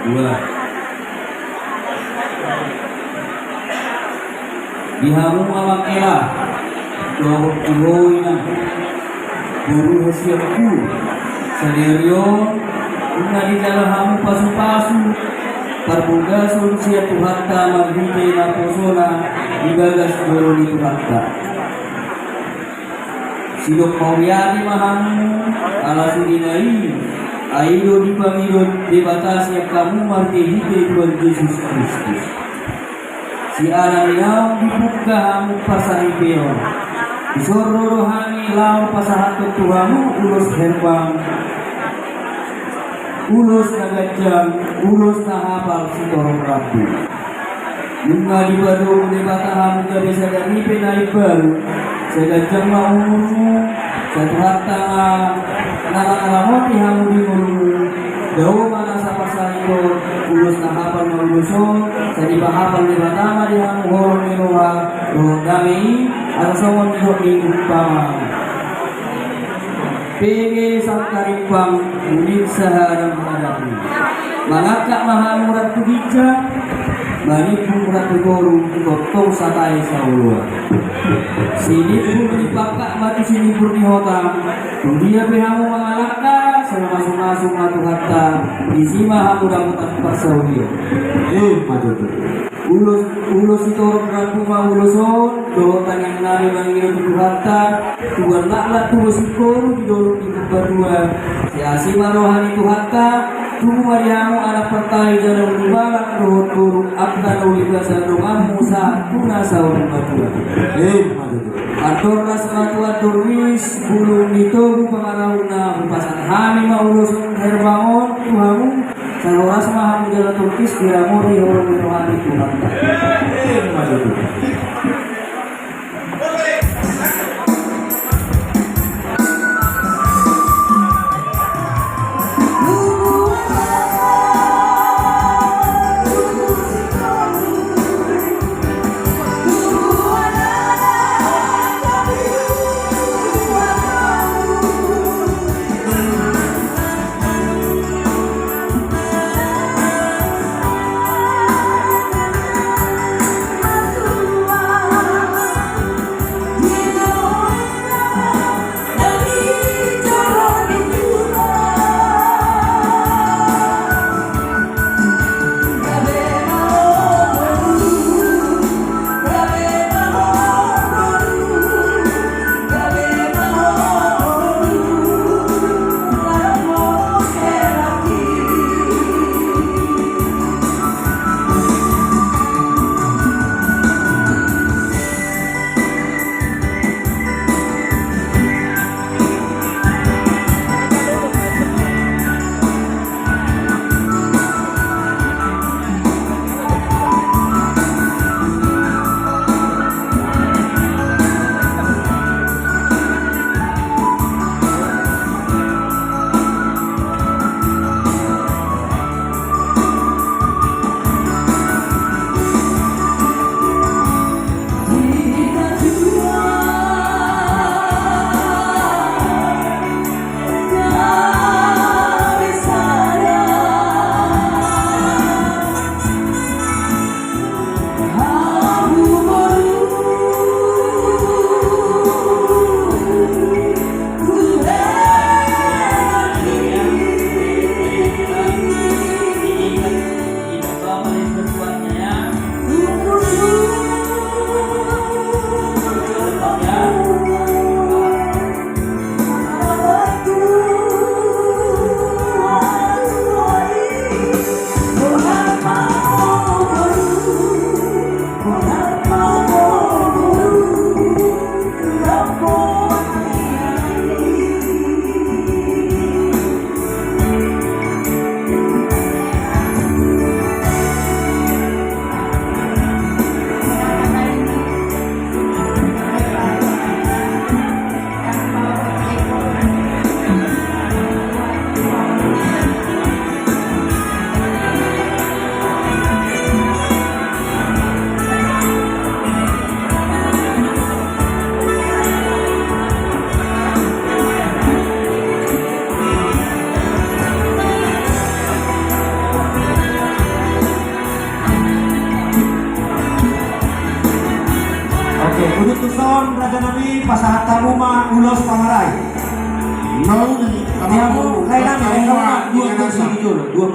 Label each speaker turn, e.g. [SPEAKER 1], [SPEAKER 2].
[SPEAKER 1] dua. Dihamu awakela dohok ihoina guru hasiaku salerio una di dalam hamu pasu-pasu parbuga solusia tuhatta maghite na posona igagas guru di tuhatta silok mauriani mahamu ala sudinai aido di pamidon debatasi kamu marke hite Tuhan Yesus Kristus si alam yang dibuka hamu pasari peon isoro rohani lau pasahat Tuhanmu ulus herbang ulus nagajang ulus nahapal si torong rabu nunga di badu debata hamu gabe sadari penai baru sagajang maumumu satu harta nala-nalamoti hamu di mulu daw mana sa pasarito ulus nahapal mauluso sa di bahapal di batama di hamu horong niluha rohong dami asawon ni upama PG Sangkaripang Unit Saharam Hadapi Malaka Mahamurat Kudija Manipung Ratu Goru Totong Satai Saulua Sinipur di Pakak Matu Sinipur di Hotam Dunia Behamu Mangalaka Selama-masung Matu Hatta Isima Hamu Damutan Persaulia Maju Ulus itu orang Rangkuma uluson dohotan yang nari manggil di Hatta Tuhan laklah tulus ikor di dorong di berdua si asima rohani Hatta tunggu mariamu anak pertai jalan dibalak rohot turun abdan uligasan rohamu saat tuna sahur berdua atur rasmatu atur wis bulung ditogu pengarahuna bupasan hani maulusun herbangon tuhamu saluras mahamu jalan turkis diramuri orang rohani Tuhan
[SPEAKER 2] Tua Tuson Raja Nabi Pasahata Rumah Ulos Pamarai.
[SPEAKER 3] Mau di
[SPEAKER 2] Kamu lain nami, kamu dua kursi jujur, dua